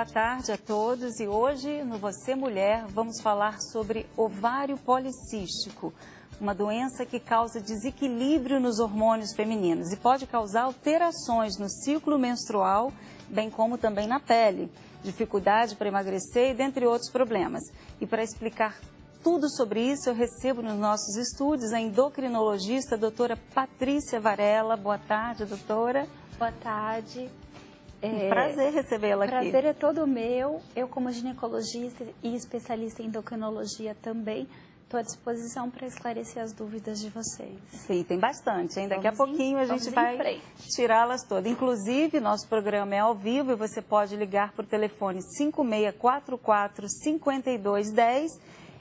boa tarde a todos e hoje no Você Mulher vamos falar sobre ovário policístico, uma doença que causa desequilíbrio nos hormônios femininos e pode causar alterações no ciclo menstrual, bem como também na pele, dificuldade para emagrecer e dentre outros problemas. E para explicar tudo sobre isso, eu recebo nos nossos estúdios a endocrinologista, a doutora Patrícia Varela. Boa tarde, doutora. Boa tarde. Prazer recebê-la aqui. Prazer é todo meu. Eu, como ginecologista e especialista em endocrinologia também, estou à disposição para esclarecer as dúvidas de vocês. Sim, tem bastante, hein? Daqui a pouquinho a gente vai tirá-las todas. Inclusive, nosso programa é ao vivo e você pode ligar por telefone 5644-5210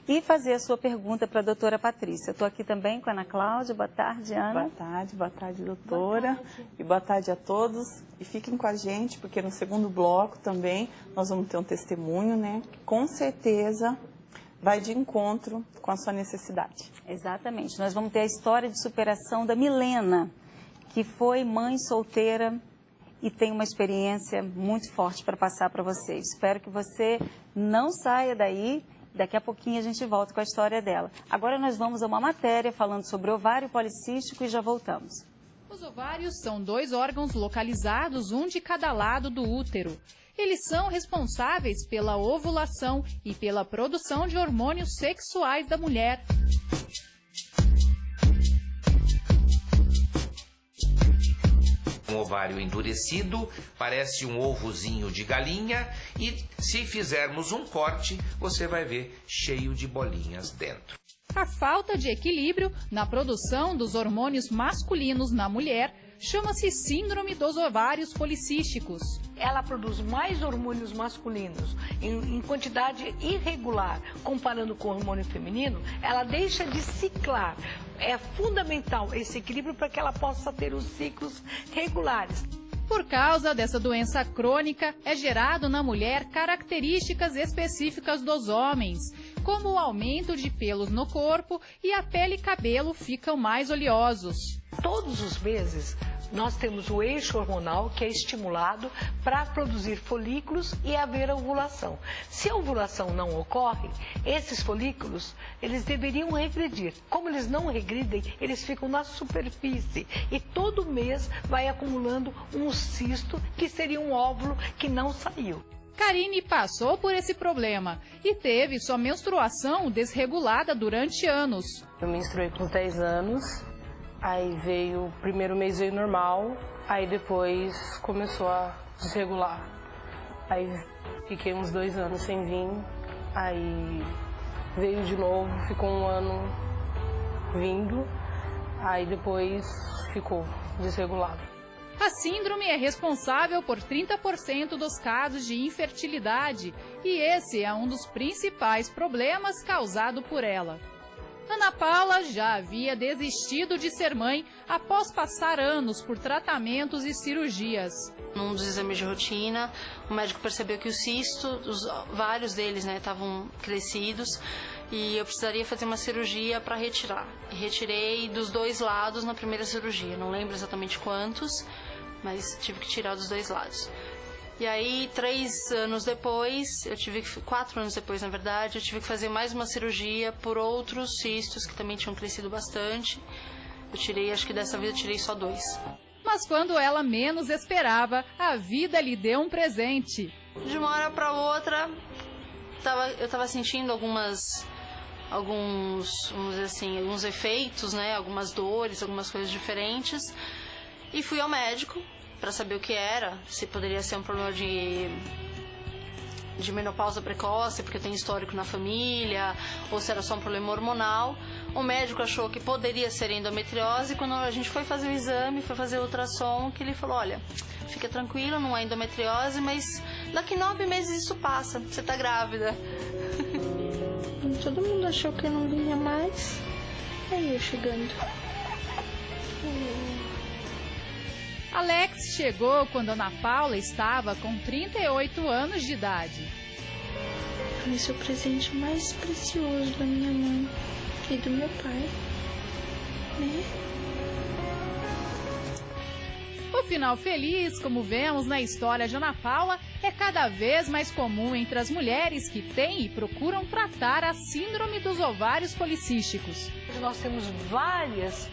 e fazer a sua pergunta para a doutora Patrícia. Estou aqui também com a Ana Cláudia. Boa tarde, Ana. Boa tarde, doutora. Boa tarde. E boa tarde a todos. E fiquem com a gente, porque no segundo bloco também nós vamos ter um testemunho, né? Que com certeza vai de encontro com a sua necessidade. Exatamente. Nós vamos ter a história de superação da Milena, que foi mãe solteira e tem uma experiência muito forte para passar para vocês. Espero que você não saia daí. Daqui a pouquinho a gente volta com a história dela. Agora nós vamos a uma matéria falando sobre ovário policístico e já voltamos. Os ovários são 2 órgãos localizados, um de cada lado do útero. Eles são responsáveis pela ovulação e pela produção de hormônios sexuais da mulher. Um ovário endurecido, parece um ovozinho de galinha e se fizermos um corte, você vai ver cheio de bolinhas dentro. A falta de equilíbrio na produção dos hormônios masculinos na mulher chama-se síndrome dos ovários policísticos. Ela produz mais hormônios masculinos em quantidade irregular, comparando com o hormônio feminino, ela deixa de ciclar. É fundamental esse equilíbrio para que ela possa ter os ciclos regulares. Por causa dessa doença crônica, é gerado na mulher características específicas dos homens, como o aumento de pelos no corpo e a pele e cabelo ficam mais oleosos. Todos os meses, nós temos o eixo hormonal que é estimulado para produzir folículos e haver a ovulação. Se a ovulação não ocorre, esses folículos, eles deveriam regredir. Como eles não regridem, eles ficam na superfície e todo mês vai acumulando um cisto que seria um óvulo que não saiu. Karine passou por esse problema e teve sua menstruação desregulada durante anos. Eu menstruei com 10 anos. Aí veio, o primeiro mês veio normal, aí depois começou a desregular. Aí fiquei uns 2 anos sem vir, aí veio de novo, ficou 1 ano vindo, aí depois ficou desregulado. A síndrome é responsável por 30% dos casos de infertilidade e esse é um dos principais problemas causado por ela. Ana Paula já havia desistido de ser mãe após passar anos por tratamentos e cirurgias. Num dos exames de rotina, o médico percebeu que o cisto, vários deles estavam crescidos e eu precisaria fazer uma cirurgia para retirar. E retirei dos 2 lados na primeira cirurgia, não lembro exatamente quantos, mas tive que tirar dos 2 lados. E aí, 4 anos depois, na verdade, eu tive que fazer mais uma cirurgia por outros cistos que também tinham crescido bastante. Eu tirei, acho que dessa vez eu tirei só 2. Mas quando ela menos esperava, a vida lhe deu um presente. De uma hora para outra, eu estava sentindo alguns efeitos, algumas dores, algumas coisas diferentes. E fui ao médico para saber o que era, se poderia ser um problema de menopausa precoce, porque eu tenho histórico na família, ou se era só um problema hormonal. O médico achou que poderia ser endometriose, e quando a gente foi fazer o exame, foi fazer o ultrassom, que ele falou, olha, fica tranquila, não é endometriose, mas daqui 9 meses isso passa, você tá grávida. Todo mundo achou que eu não vinha mais, aí eu chegando. Alex chegou quando Ana Paula estava com 38 anos de idade. Esse é o presente mais precioso da minha mãe e do meu pai, né? O final feliz, como vemos na história de Ana Paula, é cada vez mais comum entre as mulheres que têm e procuram tratar a síndrome dos ovários policísticos. Nós temos várias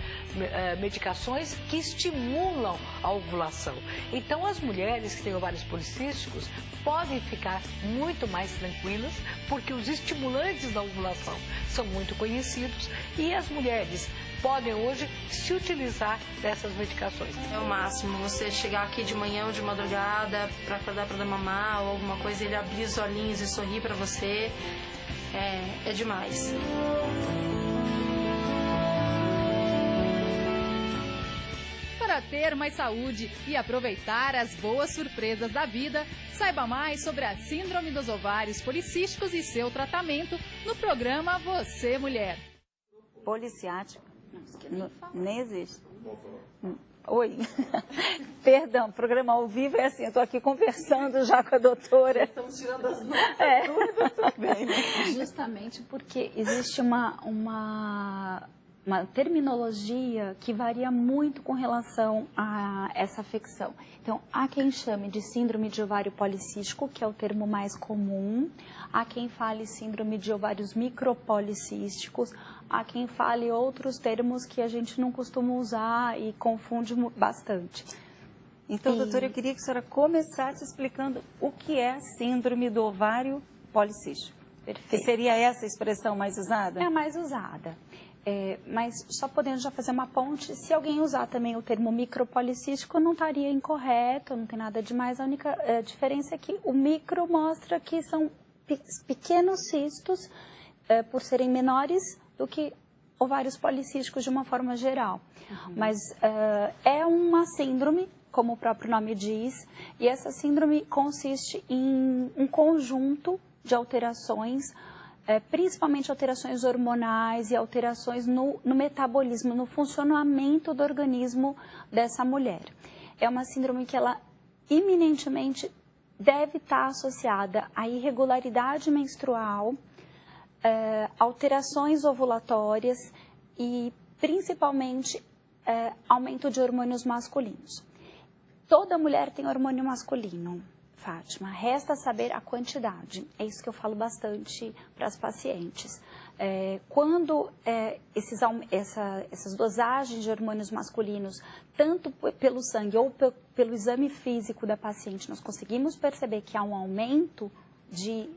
medicações que estimulam a ovulação. Então, as mulheres que têm ovários policísticos podem ficar muito mais tranquilas, porque os estimulantes da ovulação são muito conhecidos e as mulheres podem hoje se utilizar dessas medicações. É o máximo, você chegar aqui de manhã ou de madrugada para acordar para dar mamar ou alguma coisa, ele abrir os olhinhos e sorrir para você, é demais. Para ter mais saúde e aproveitar as boas surpresas da vida, saiba mais sobre a síndrome dos ovários policísticos e seu tratamento no programa Você Mulher. Policiático? Nem existe. Oi. Perdão, programa ao vivo é assim, eu estou aqui conversando já com a doutora. Estamos tirando as nossas dúvidas também, né? Justamente porque existe uma terminologia que varia muito com relação a essa afecção. Então, há quem chame de síndrome de ovário policístico, que é o termo mais comum. Há quem fale síndrome de ovários micropolicísticos. Há quem fale outros termos que a gente não costuma usar e confunde bastante. Então, doutora, eu queria que a senhora começasse explicando o que é a síndrome do ovário policístico. Perfeito. Que seria essa a expressão mais usada? É a mais usada. Mas só podendo já fazer uma ponte, se alguém usar também o termo micropolicístico, não estaria incorreto, não tem nada demais. A única diferença é que o micro mostra que são pequenos cistos, por serem menores do que ovários policísticos de uma forma geral. Uhum. Mas é uma síndrome, como o próprio nome diz, e essa síndrome consiste em um conjunto de alterações, principalmente alterações hormonais e alterações no metabolismo, no funcionamento do organismo dessa mulher. É uma síndrome que ela iminentemente deve estar associada à irregularidade menstrual, alterações ovulatórias e principalmente aumento de hormônios masculinos. Toda mulher tem hormônio masculino, Fátima, resta saber a quantidade. É isso que eu falo bastante para as pacientes. Quando essas dosagens de hormônios masculinos, tanto pelo sangue ou pelo exame físico da paciente, nós conseguimos perceber que há um aumento de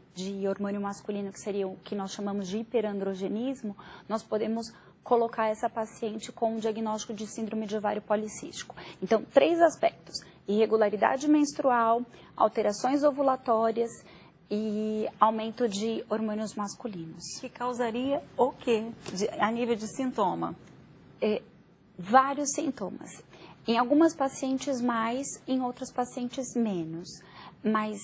hormônio masculino, que seria o que nós chamamos de hiperandrogenismo, nós podemos colocar essa paciente com um diagnóstico de síndrome de ovário policístico. Então, 3 aspectos: irregularidade menstrual, alterações ovulatórias e aumento de hormônios masculinos. Que causaria o quê? A nível de sintoma? Vários sintomas. Em algumas pacientes mais, em outras pacientes menos. Mas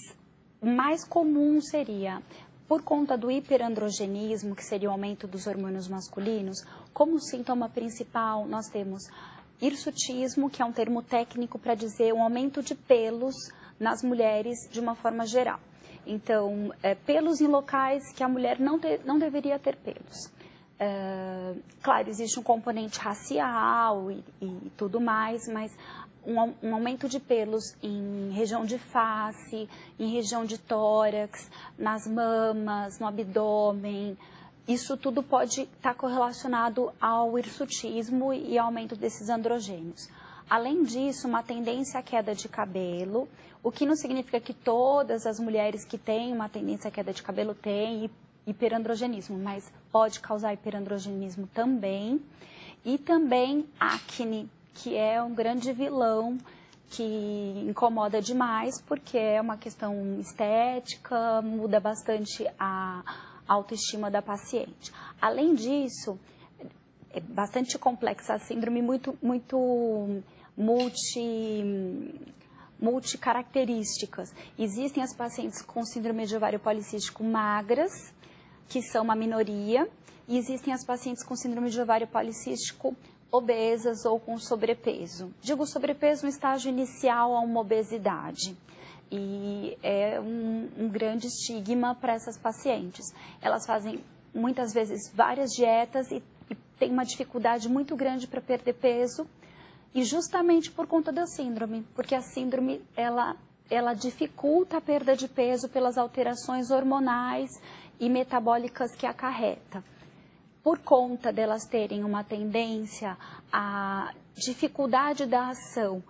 o mais comum seria, por conta do hiperandrogenismo, que seria o aumento dos hormônios masculinos, como sintoma principal nós temos hirsutismo, que é um termo técnico para dizer um aumento de pelos nas mulheres de uma forma geral. Então, pelos em locais que a mulher não deveria ter pelos. Claro, existe um componente racial e tudo mais, mas um aumento de pelos em região de face, em região de tórax, nas mamas, no abdômen. Isso tudo pode estar correlacionado ao hirsutismo e aumento desses androgênios. Além disso, uma tendência à queda de cabelo, o que não significa que todas as mulheres que têm uma tendência à queda de cabelo têm hiperandrogenismo, mas pode causar hiperandrogenismo também. E também acne, que é um grande vilão que incomoda demais, porque é uma questão estética, muda bastante a autoestima da paciente. Além disso, é bastante complexa a síndrome, muito multicaracterísticas. Existem as pacientes com síndrome de ovário policístico magras, que são uma minoria, e existem as pacientes com síndrome de ovário policístico obesas ou com sobrepeso. Digo sobrepeso no estágio inicial a uma obesidade. E é um grande estigma para essas pacientes. Elas fazem muitas vezes várias dietas e têm uma dificuldade muito grande para perder peso, e justamente por conta da síndrome, porque a síndrome ela ela dificulta a perda de peso pelas alterações hormonais e metabólicas que acarreta. Por conta delas terem uma tendência à dificuldade da ação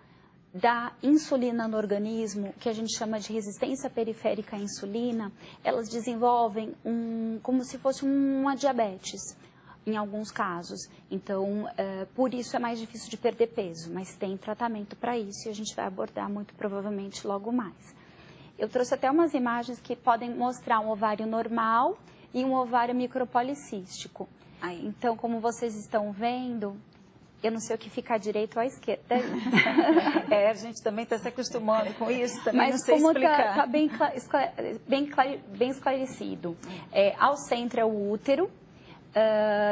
da insulina no organismo, que a gente chama de resistência periférica à insulina, elas desenvolvem como se fosse uma diabetes, em alguns casos. Então, por isso é mais difícil de perder peso, mas tem tratamento para isso e a gente vai abordar muito provavelmente logo mais. Eu trouxe até umas imagens que podem mostrar um ovário normal e um ovário micropolicístico. Então, como vocês estão vendo, eu não sei o que fica à direita ou à esquerda. A gente também está se acostumando com isso, também mas não sei como explicar. Está bem esclarecido. Ao centro é o útero,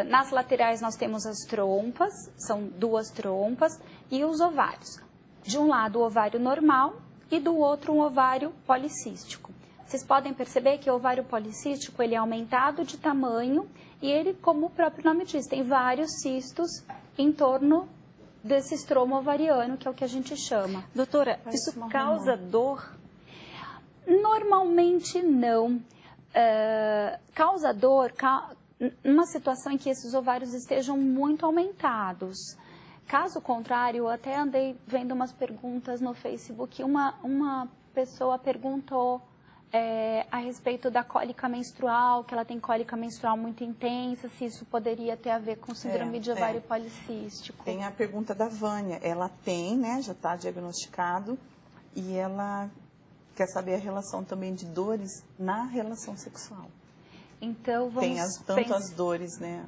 nas laterais nós temos as trompas, são 2 trompas, e os ovários. De um lado o ovário normal e do outro um ovário policístico. Vocês podem perceber que o ovário policístico ele é aumentado de tamanho e ele, como o próprio nome diz, tem vários cistos em torno desse estroma ovariano, que é o que a gente chama. Doutora, isso causa dor? Normalmente não. Causa dor numa situação em que esses ovários estejam muito aumentados. Caso contrário, eu até andei vendo umas perguntas no Facebook. Uma pessoa perguntou a respeito da cólica menstrual, que ela tem cólica menstrual muito intensa, se isso poderia ter a ver com síndrome de ovário policístico. Tem a pergunta da Vânia. Ela tem, né, já está diagnosticado, e ela quer saber a relação também de dores na relação sexual. Então, vamos tem as dores, né?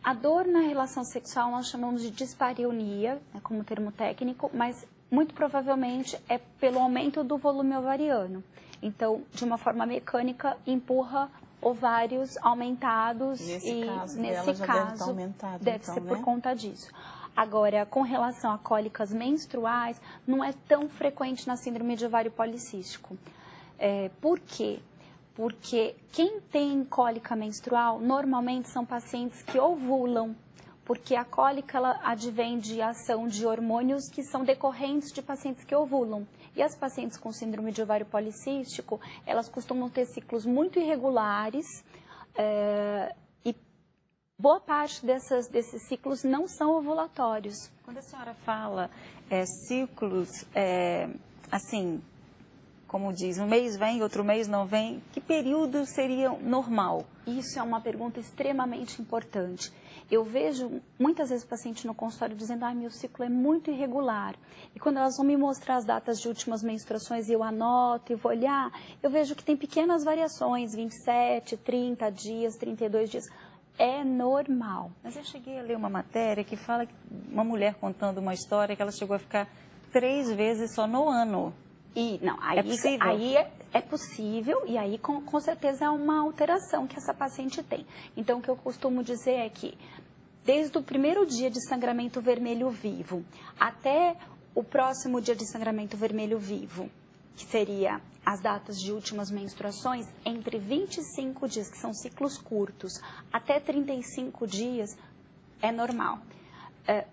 A dor na relação sexual nós chamamos de dispareunia, como termo técnico, mas muito provavelmente é pelo aumento do volume ovariano. Então, de uma forma mecânica, empurra ovários aumentados nesse caso, deve ser por conta disso. Agora, com relação a cólicas menstruais, não é tão frequente na síndrome de ovário policístico. Por quê? Porque quem tem cólica menstrual, normalmente são pacientes que ovulam, porque a cólica ela advém de ação de hormônios que são decorrentes de pacientes que ovulam. E as pacientes com síndrome de ovário policístico, elas costumam ter ciclos muito irregulares e boa parte desses ciclos não são ovulatórios. Quando a senhora fala ciclos, assim, como diz, um mês vem, outro mês não vem, que período seria normal? Isso é uma pergunta extremamente importante. Eu vejo muitas vezes o paciente no consultório dizendo, meu ciclo é muito irregular. E quando elas vão me mostrar as datas de últimas menstruações e eu anoto e vou olhar, eu vejo que tem pequenas variações, 27, 30 dias, 32 dias. É normal. Mas eu cheguei a ler uma matéria que fala que uma mulher contando uma história que ela chegou a ficar 3 vezes só no ano. E não, aí é possível e aí com certeza é uma alteração que essa paciente tem. Então o que eu costumo dizer é que desde o primeiro dia de sangramento vermelho vivo até o próximo dia de sangramento vermelho vivo, que seria as datas de últimas menstruações, entre 25 dias, que são ciclos curtos, até 35 dias é normal.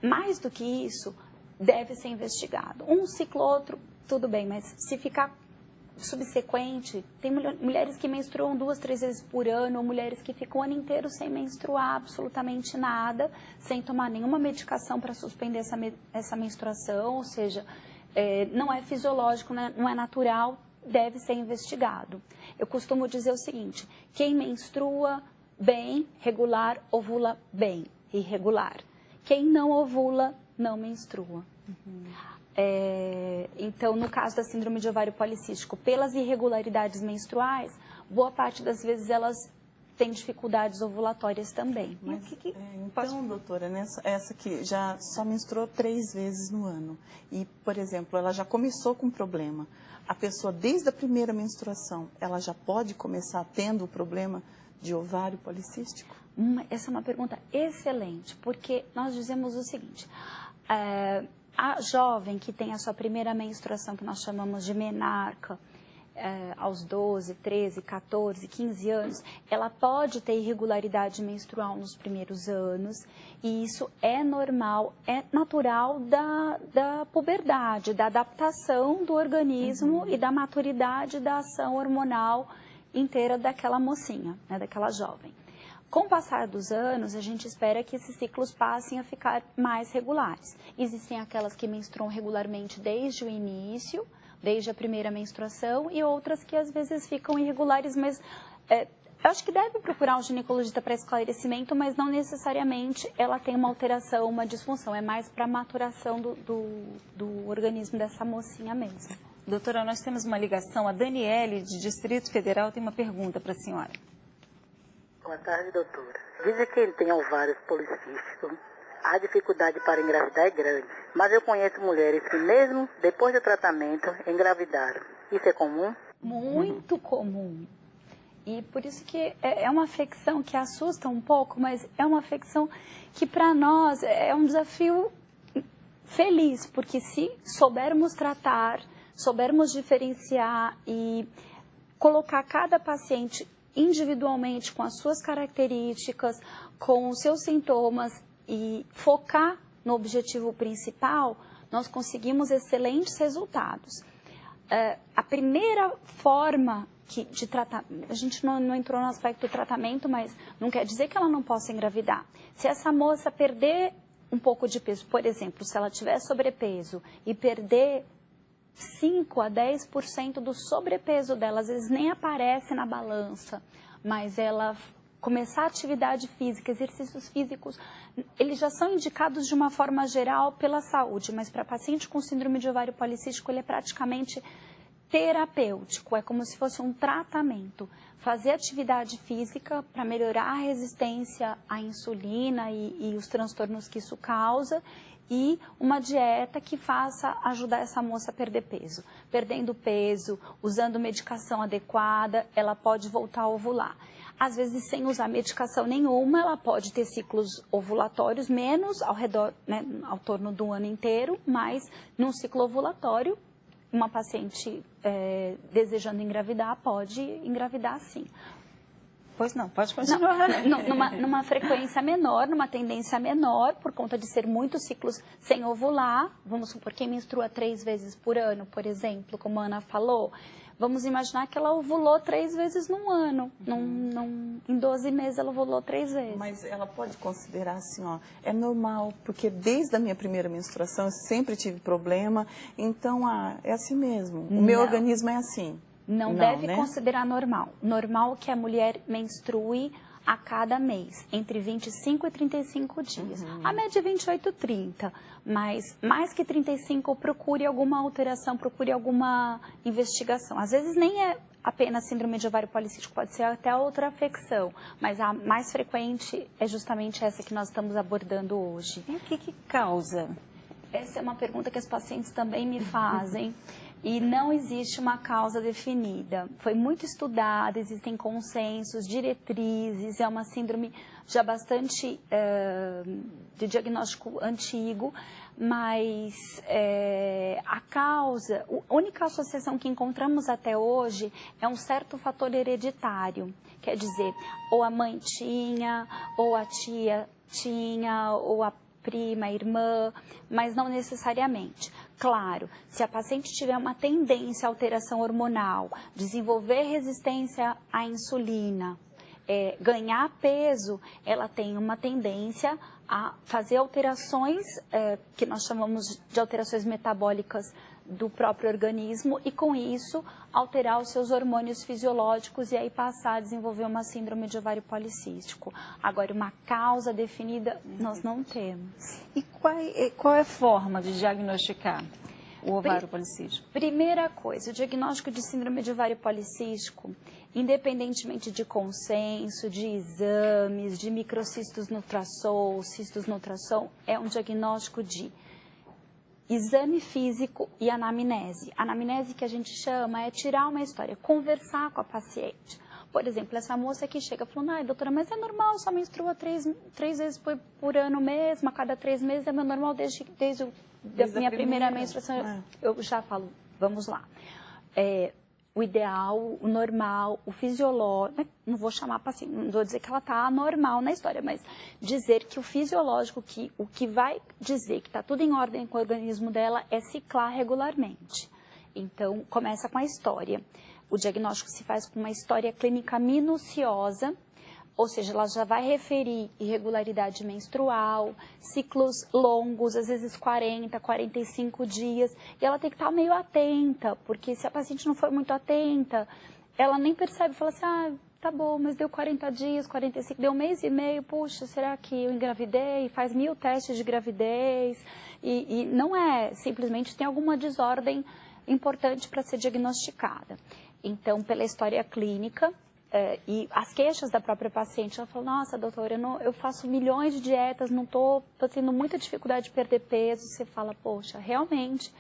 Mais do que isso, deve ser investigado. Um ciclo, outro, tudo bem, mas se ficar subsequente, tem mulheres que menstruam 2, 3 vezes por ano, ou mulheres que ficam o ano inteiro sem menstruar absolutamente nada, sem tomar nenhuma medicação para suspender essa menstruação, ou seja, não é fisiológico, não é natural, deve ser investigado. Eu costumo dizer o seguinte, quem menstrua bem, regular, ovula bem, irregular. Quem não ovula, não menstrua. Então, no caso da síndrome de ovário policístico, pelas irregularidades menstruais, boa parte das vezes elas têm dificuldades ovulatórias também. Mas, então, doutora, essa que já só menstruou 3 vezes no ano e, por exemplo, ela já começou com problema. A pessoa, desde a primeira menstruação, ela já pode começar tendo o problema de ovário policístico? Essa é uma pergunta excelente, porque nós dizemos o seguinte... A jovem que tem a sua primeira menstruação, que nós chamamos de menarca, aos 12, 13, 14, 15 anos, ela pode ter irregularidade menstrual nos primeiros anos, e isso é normal, é natural da puberdade, da adaptação do organismo e da maturidade da ação hormonal inteira daquela mocinha, né, daquela jovem. Com o passar dos anos, a gente espera que esses ciclos passem a ficar mais regulares. Existem aquelas que menstruam regularmente desde o início, desde a primeira menstruação, e outras que às vezes ficam irregulares, mas eu acho que deve procurar um ginecologista para esclarecimento, mas não necessariamente ela tem uma alteração, uma disfunção, é mais para a maturação do organismo dessa mocinha mesmo. Doutora, nós temos uma ligação, a Daniele, de Distrito Federal, tem uma pergunta para a senhora. Boa tarde, doutora. Dizem que quem tem ovários policísticos, a dificuldade para engravidar é grande. Mas eu conheço mulheres que mesmo depois do tratamento engravidaram. Isso é comum? Muito comum. E por isso que é uma afecção que assusta um pouco, mas é uma afecção que para nós é um desafio feliz, porque se soubermos tratar, soubermos diferenciar e colocar cada paciente individualmente, com as suas características, com os seus sintomas e focar no objetivo principal, nós conseguimos excelentes resultados. A primeira forma de tratar, a gente não entrou no aspecto do tratamento, mas não quer dizer que ela não possa engravidar. Se essa moça perder um pouco de peso, por exemplo, se ela tiver sobrepeso e perder 5 a 10% do sobrepeso dela, às vezes nem aparece na balança, mas ela começar a atividade física, exercícios físicos, eles já são indicados de uma forma geral pela saúde, mas para paciente com síndrome de ovário policístico, ele é praticamente terapêutico, é como se fosse um tratamento. Fazer atividade física para melhorar a resistência à insulina e os transtornos que isso causa, e uma dieta que faça ajudar essa moça a perder peso. Perdendo peso, usando medicação adequada, ela pode voltar a ovular. Às vezes, sem usar medicação nenhuma, ela pode ter ciclos ovulatórios menos ao redor, né, ao torno do ano inteiro, mas num ciclo ovulatório, uma paciente desejando engravidar pode engravidar sim. Pois não, pode continuar. Numa frequência menor, numa tendência menor, por conta de ser muitos ciclos sem ovular. Vamos supor, quem menstrua 3 vezes por ano, por exemplo, como a Ana falou, vamos imaginar que ela ovulou 3 vezes num ano. Em 12 meses ela ovulou 3 vezes. Mas ela pode considerar assim, ó, é normal, porque desde a minha primeira menstruação eu sempre tive problema, então é assim mesmo, o meu organismo é assim. Não deve considerar normal. Normal que a mulher menstrue a cada mês, entre 25 e 35 dias. A média é 28 e 30, mas mais que 35, procure alguma alteração, procure alguma investigação. Às vezes nem é apenas síndrome de ovário policístico, pode ser até outra afecção, mas a mais frequente é justamente essa que nós estamos abordando hoje. E o que causa? Essa é uma pergunta que as pacientes também me fazem. E não existe uma causa definida. Foi muito estudada, existem consensos, diretrizes, é uma síndrome já bastante de diagnóstico antigo, mas a causa, a única associação que encontramos até hoje é um certo fator hereditário. Quer dizer, ou a mãe tinha, ou a tia tinha, ou a prima, irmã, mas não necessariamente. Claro, se a paciente tiver uma tendência à alteração hormonal, desenvolver resistência à insulina, ganhar peso, ela tem uma tendência a fazer alterações, que nós chamamos de alterações metabólicas do próprio organismo, e com isso alterar os seus hormônios fisiológicos e aí passar a desenvolver uma síndrome de ovário policístico. Agora, uma causa definida nós não temos. E qual é a forma de diagnosticar o ovário policístico? Primeira coisa, o diagnóstico de síndrome de ovário policístico, independentemente de consenso, de exames, de microcistos no ultrassom, cistos no ultrassom, é um diagnóstico de exame físico e anamnese. A anamnese que a gente chama é tirar uma história, conversar com a paciente. Por exemplo, essa moça que chega falando, ai, doutora, mas é normal, só menstrua 3 vezes por ano mesmo, a cada 3 meses é meu normal desde a minha primeira menstruação. Eu já falo, vamos lá. o ideal, o normal, o fisiológico, não vou chamar paciente, não vou dizer que ela está anormal na história, mas dizer que o fisiológico, o que vai dizer que está tudo em ordem com o organismo dela é ciclar regularmente. Então, começa com a história. O diagnóstico se faz com uma história clínica minuciosa, ou seja, ela já vai referir irregularidade menstrual, ciclos longos, às vezes 40, 45 dias, e ela tem que estar meio atenta, porque se a paciente não for muito atenta, ela nem percebe, fala assim, tá bom, mas deu 40 dias, 45, deu um mês e meio, puxa, será que eu engravidei? Faz 1000 testes de gravidez, e não é, simplesmente tem alguma desordem importante para ser diagnosticada. Então, pela história clínica, e as queixas da própria paciente, ela falou, nossa, doutora, eu faço milhões de dietas, não tô tendo muita dificuldade de perder peso. Você fala, poxa, realmente,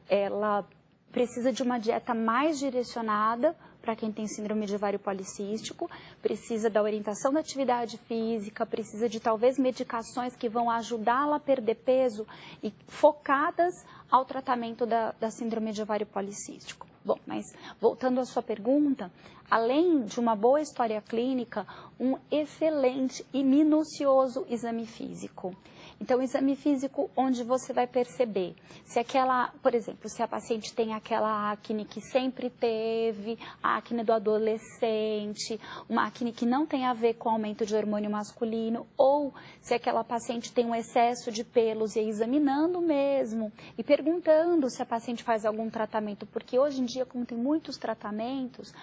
ela precisa de uma dieta mais direcionada para quem tem síndrome de ovário policístico, precisa da orientação da atividade física, precisa de talvez medicações que vão ajudá-la a perder peso e focadas ao tratamento da síndrome de ovário policístico. Bom, mas voltando à sua pergunta, além de uma boa história clínica, um excelente e minucioso exame físico. Então, o exame físico onde você vai perceber se aquela, por exemplo, se a paciente tem aquela acne que sempre teve, a acne do adolescente, uma acne que não tem a ver com aumento de hormônio masculino, ou se aquela paciente tem um excesso de pelos e examinando mesmo e perguntando se a paciente faz algum tratamento, porque hoje em dia, como tem muitos tratamentos,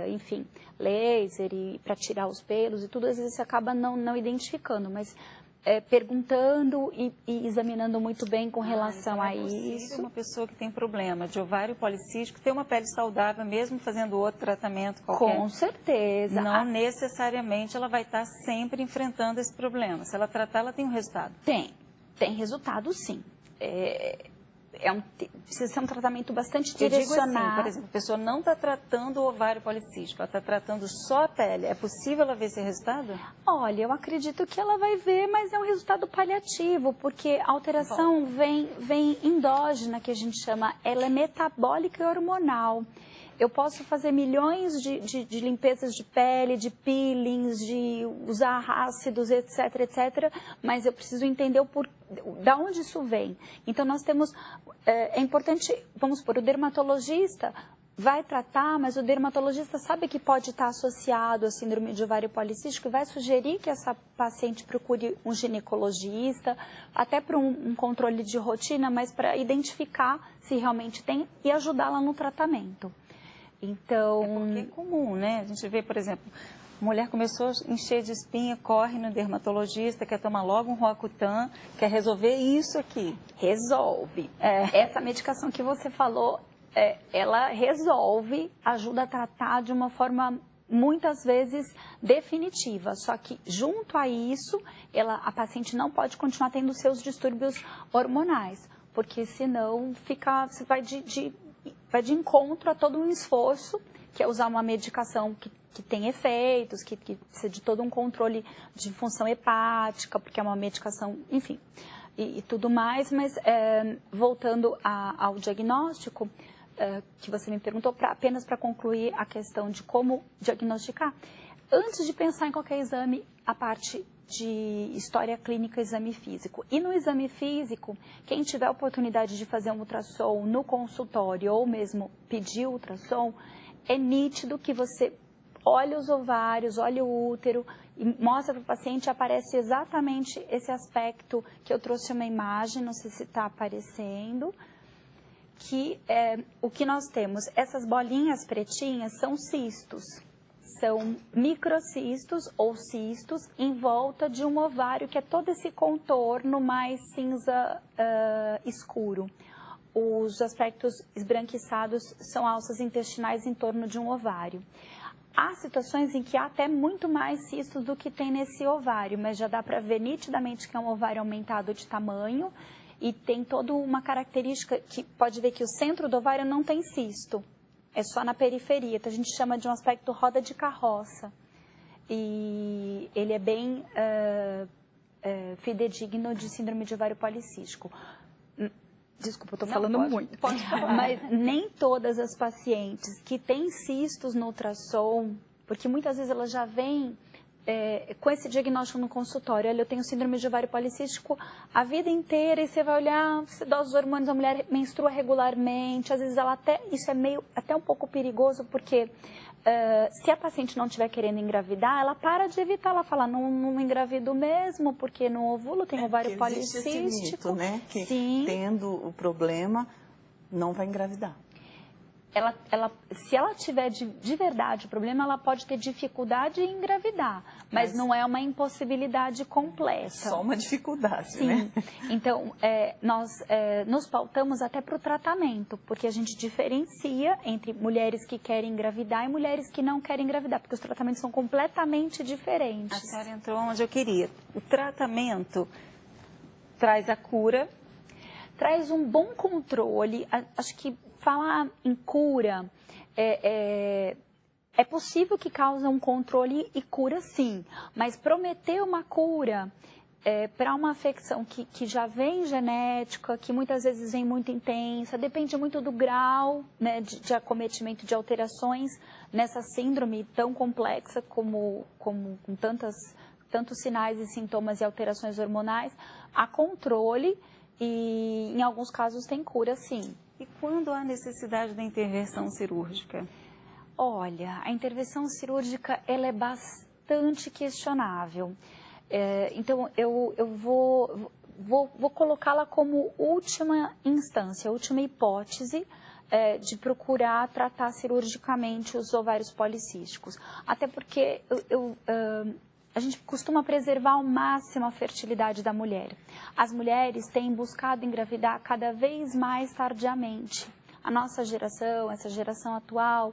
enfim, laser e para tirar os pelos e tudo, às vezes você acaba não identificando, mas perguntando e examinando muito bem com relação a isso. Uma pessoa que tem problema de ovário policístico ter uma pele saudável mesmo fazendo outro tratamento qualquer? Com certeza. Não necessariamente ela vai estar sempre enfrentando esse problema. Se ela tratar, ela tem um resultado? Tem resultado sim. Precisa ser um tratamento bastante direcionado. Eu digo assim, por exemplo, a pessoa não está tratando o ovário policístico, ela está tratando só a pele. É possível ela ver esse resultado? Olha, eu acredito que ela vai ver, mas é um resultado paliativo, porque a alteração vem endógena, que a gente chama, ela é metabólica e hormonal. Eu posso fazer milhões de limpezas de pele, de peelings, de usar ácidos, etc, mas eu preciso entender da onde isso vem. Então, nós temos, é importante, vamos supor, o dermatologista vai tratar, mas o dermatologista sabe que pode estar associado à síndrome de ovário policístico e vai sugerir que essa paciente procure um ginecologista, até para um controle de rotina, mas para identificar se realmente tem e ajudá-la no tratamento. Então, porque é comum, né? A gente vê, por exemplo, a mulher começou a encher de espinha, corre no dermatologista, quer tomar logo um Roacutan, quer resolver isso aqui. Resolve. Essa medicação que você falou, ela resolve, ajuda a tratar de uma forma muitas vezes definitiva. Só que junto a isso, a paciente não pode continuar tendo seus distúrbios hormonais, porque senão você vai de encontro a todo um esforço, que é usar uma medicação que tem efeitos, que precisa de todo um controle de função hepática, porque é uma medicação, enfim, e tudo mais. Mas voltando ao diagnóstico, que você me perguntou, apenas para concluir a questão de como diagnosticar, antes de pensar em qualquer exame, a parte de história clínica, exame físico. E no exame físico, quem tiver a oportunidade de fazer um ultrassom no consultório ou mesmo pedir ultrassom, é nítido que você olha os ovários, olha o útero e mostra para o paciente, aparece exatamente esse aspecto que eu trouxe uma imagem, não sei se está aparecendo, que o que nós temos, essas bolinhas pretinhas são cistos. São microcistos ou cistos em volta de um ovário, que é todo esse contorno mais cinza escuro. Os aspectos esbranquiçados são alças intestinais em torno de um ovário. Há situações em que há até muito mais cistos do que tem nesse ovário, mas já dá para ver nitidamente que é um ovário aumentado de tamanho e tem toda uma característica que pode ver que o centro do ovário não tem cisto. É só na periferia, então a gente chama de um aspecto roda de carroça. E ele é bem fidedigno de síndrome de ovário policístico. Desculpa, eu tô falando muito. Pode falar. Mas nem todas as pacientes que têm cistos no ultrassom, porque muitas vezes elas já vêm com esse diagnóstico no consultório. Olha, eu tenho síndrome de ovário policístico a vida inteira, e você vai olhar, você dá os hormônios, a mulher menstrua regularmente, às vezes ela isso é meio, até um pouco perigoso, porque se a paciente não estiver querendo engravidar, ela para de evitar, ela fala, não engravido mesmo, porque no ovulo tem ovário policístico. Esse mito, né? Que Sim. tendo o problema, não vai engravidar. Se ela tiver de verdade o problema, ela pode ter dificuldade em engravidar, mas não é uma impossibilidade completa. Só uma dificuldade, sim, né? Então, nós nos pautamos até para o tratamento, porque a gente diferencia entre mulheres que querem engravidar e mulheres que não querem engravidar, porque os tratamentos são completamente diferentes. A senhora entrou onde eu queria. O tratamento traz a cura, traz um bom controle. Acho que falar em cura é possível que cause um controle e cura, sim, mas prometer uma cura para uma afecção que já vem genética, que muitas vezes vem muito intensa, depende muito do grau, né, de acometimento de alterações nessa síndrome tão complexa com tantos sinais e sintomas e alterações hormonais, há controle e em alguns casos tem cura, sim. E quando há necessidade da intervenção cirúrgica? Olha, a intervenção cirúrgica ela é bastante questionável. Então, eu vou colocá-la como última instância, última hipótese de procurar tratar cirurgicamente os ovários policísticos. Até porque a gente costuma preservar ao máximo a fertilidade da mulher. As mulheres têm buscado engravidar cada vez mais tardiamente. A nossa geração, essa geração atual,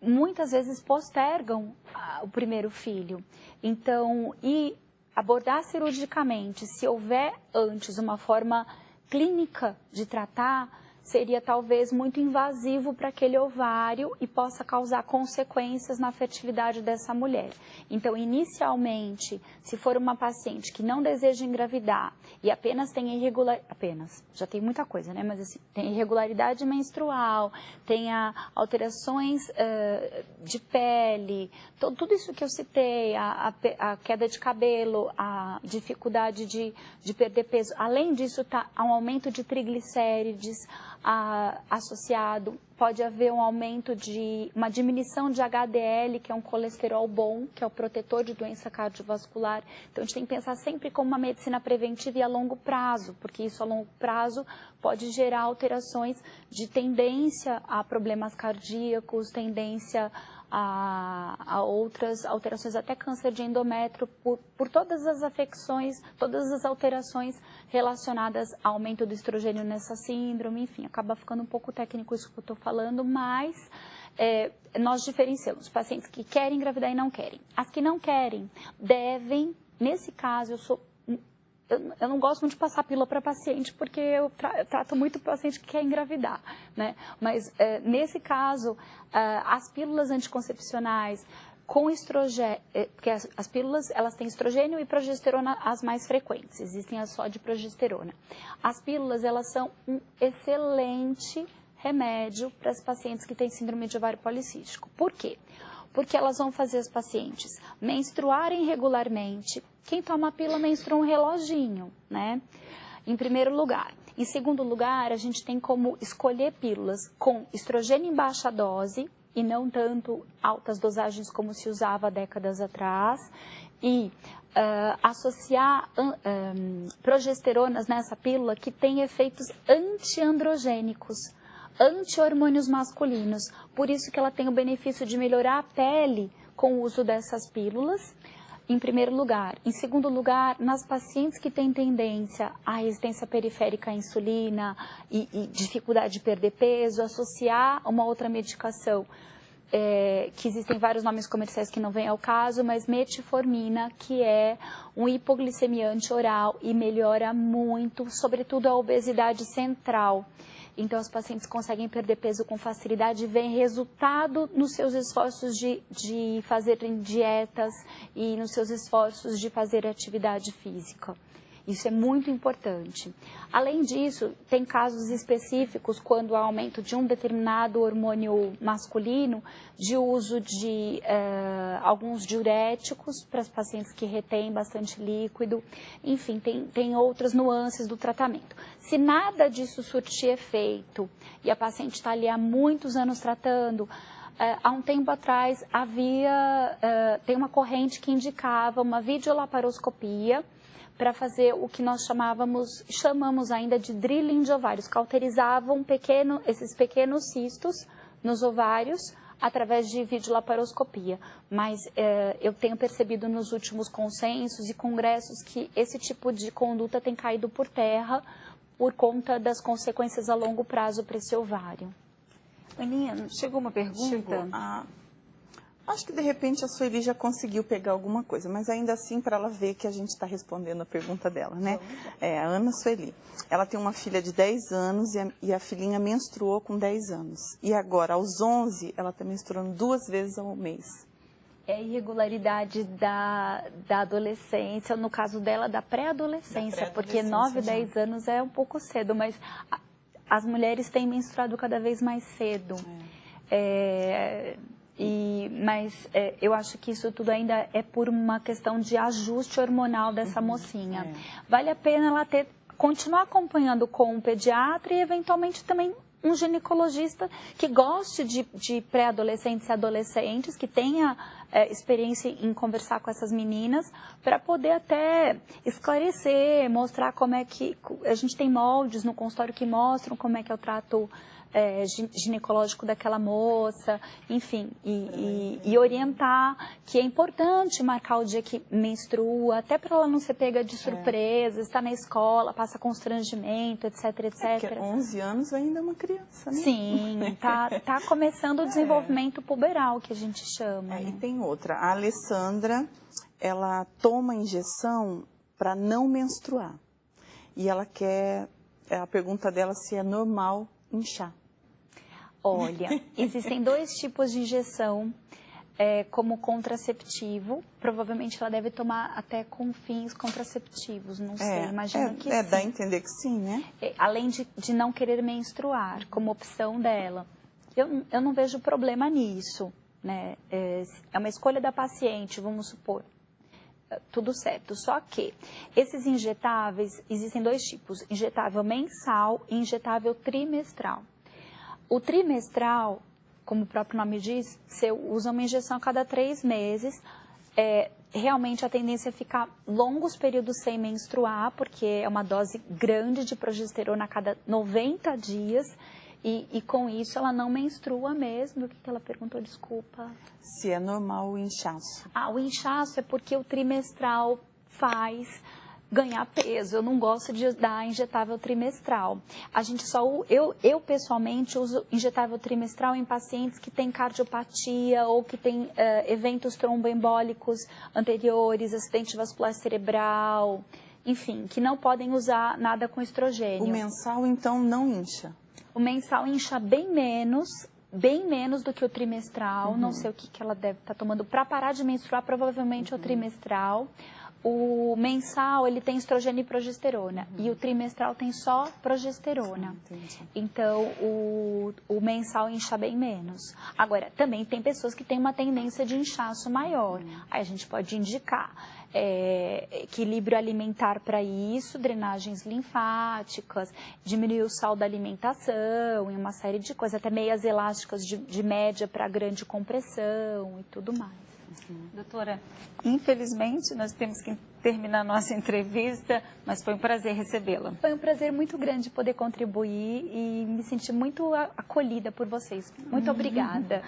muitas vezes postergam o primeiro filho. Então, abordar cirurgicamente, se houver antes uma forma clínica de tratar, seria talvez muito invasivo para aquele ovário e possa causar consequências na fertilidade dessa mulher. Então, inicialmente, se for uma paciente que não deseja engravidar e apenas tem já tem muita coisa, né? Mas assim, tem irregularidade menstrual, tem alterações de pele, tudo isso que eu citei, a queda de cabelo, a dificuldade de perder peso. Além disso, há um aumento de triglicérides, associado, pode haver uma diminuição de HDL, que é um colesterol bom, que é o protetor de doença cardiovascular. Então, a gente tem que pensar sempre como uma medicina preventiva e a longo prazo, porque isso a longo prazo pode gerar alterações de tendência a problemas cardíacos, tendência a outras alterações, até câncer de endométrio, por todas as afecções, todas as alterações relacionadas ao aumento do estrogênio nessa síndrome. Enfim, acaba ficando um pouco técnico isso que eu estou falando, mas nós diferenciamos pacientes que querem engravidar e não querem. As que não querem devem, nesse caso, eu não gosto muito de passar pílula para paciente, porque eu trato muito paciente que quer engravidar, né? Mas, nesse caso, as pílulas anticoncepcionais com estrogênio, porque as pílulas, elas têm estrogênio e progesterona as mais frequentes, existem as só de progesterona. As pílulas, elas são um excelente remédio para as pacientes que têm síndrome de ovário policístico. Por quê? Porque elas vão fazer as pacientes menstruarem regularmente. Quem toma a pílula menstrua um reloginho, né? Em primeiro lugar. Em segundo lugar, a gente tem como escolher pílulas com estrogênio em baixa dose e não tanto altas dosagens como se usava décadas atrás. E associar progesteronas nessa pílula que tem efeitos antiandrogênicos, anti-hormônios masculinos. Por isso que ela tem o benefício de melhorar a pele com o uso dessas pílulas, em primeiro lugar. Em segundo lugar, nas pacientes que têm tendência à resistência periférica à insulina e dificuldade de perder peso, associar uma outra medicação, que existem vários nomes comerciais que não vêm ao caso, mas metformina, que é um hipoglicemiante oral e melhora muito, sobretudo a obesidade central. Então, os pacientes conseguem perder peso com facilidade e veem resultado nos seus esforços de fazer dietas e nos seus esforços de fazer atividade física. Isso é muito importante. Além disso, tem casos específicos quando há aumento de um determinado hormônio masculino, de uso de alguns diuréticos para os pacientes que retêm bastante líquido. Enfim, tem outras nuances do tratamento. Se nada disso surtir efeito e a paciente está ali há muitos anos tratando, há um tempo atrás tem uma corrente que indicava uma videolaparoscopia para fazer o que nós chamamos ainda de drilling de ovários, cauterizavam esses pequenos cistos nos ovários através de videolaparoscopia. Mas eu tenho percebido nos últimos consensos e congressos que esse tipo de conduta tem caído por terra por conta das consequências a longo prazo para esse ovário. Aninha, chegou uma pergunta? Chegou. Acho que de repente a Sueli já conseguiu pegar alguma coisa, mas ainda assim para ela ver que a gente está respondendo a pergunta dela, né? A Ana Sueli. Ela tem uma filha de 10 anos e a filhinha menstruou com 10 anos. E agora, aos 11, ela está menstruando 2 vezes ao mês. É irregularidade da adolescência, no caso dela, da pré-adolescência, porque 9, 10 anos é um pouco cedo, mas as mulheres têm menstruado cada vez mais cedo. Mas eu acho que isso tudo ainda é por uma questão de ajuste hormonal dessa mocinha. Vale a pena ela continuar acompanhando com um pediatra e eventualmente também um ginecologista que goste de pré-adolescentes e adolescentes, que tenha experiência em conversar com essas meninas, para poder até esclarecer, mostrar como é que... A gente tem moldes no consultório que mostram como é que é o trato ginecológico daquela moça, enfim, e orientar que é importante marcar o dia que menstrua, até para ela não ser pega de surpresa, estar na escola, passa constrangimento, etc, etc. Porque 11 anos ainda é uma criança, né? Sim, tá começando o desenvolvimento puberal, que a gente chama. E tem outra, a Alessandra, ela toma injeção para não menstruar. E ela quer, a pergunta dela se é normal inchar. Olha, existem 2 tipos de injeção como contraceptivo. Provavelmente ela deve tomar até com fins contraceptivos, não sei, imagino que sim. Dá a entender que sim, né? Além de não querer menstruar, como opção dela. Eu não vejo problema nisso, né? É uma escolha da paciente, vamos supor. Tudo certo, só que esses injetáveis, existem 2 tipos, injetável mensal e injetável trimestral. O trimestral, como o próprio nome diz, você usa uma injeção a cada 3 meses, realmente a tendência é ficar longos períodos sem menstruar, porque é uma dose grande de progesterona a cada 90 dias, e com isso ela não menstrua mesmo. O que ela perguntou, desculpa? Se é normal o inchaço. O inchaço é porque o trimestral faz ganhar peso. Eu não gosto de dar injetável trimestral. A gente eu pessoalmente uso injetável trimestral em pacientes que têm cardiopatia ou que têm eventos tromboembólicos anteriores, acidente vascular cerebral, enfim, que não podem usar nada com estrogênio. O mensal, então, não incha? O mensal incha bem menos do que o trimestral. Não sei o que ela deve estar tomando para parar de menstruar, provavelmente é o trimestral. O mensal, ele tem estrogênio e progesterona, e o trimestral tem só progesterona. Então, o mensal incha bem menos. Agora, também tem pessoas que têm uma tendência de inchaço maior. Aí a gente pode indicar equilíbrio alimentar para isso, drenagens linfáticas, diminuir o sal da alimentação e uma série de coisas, até meias elásticas de média para grande compressão e tudo mais. Doutora, infelizmente nós temos que terminar a nossa entrevista, mas foi um prazer recebê-la. Foi um prazer muito grande poder contribuir e me senti muito acolhida por vocês. Muito obrigada.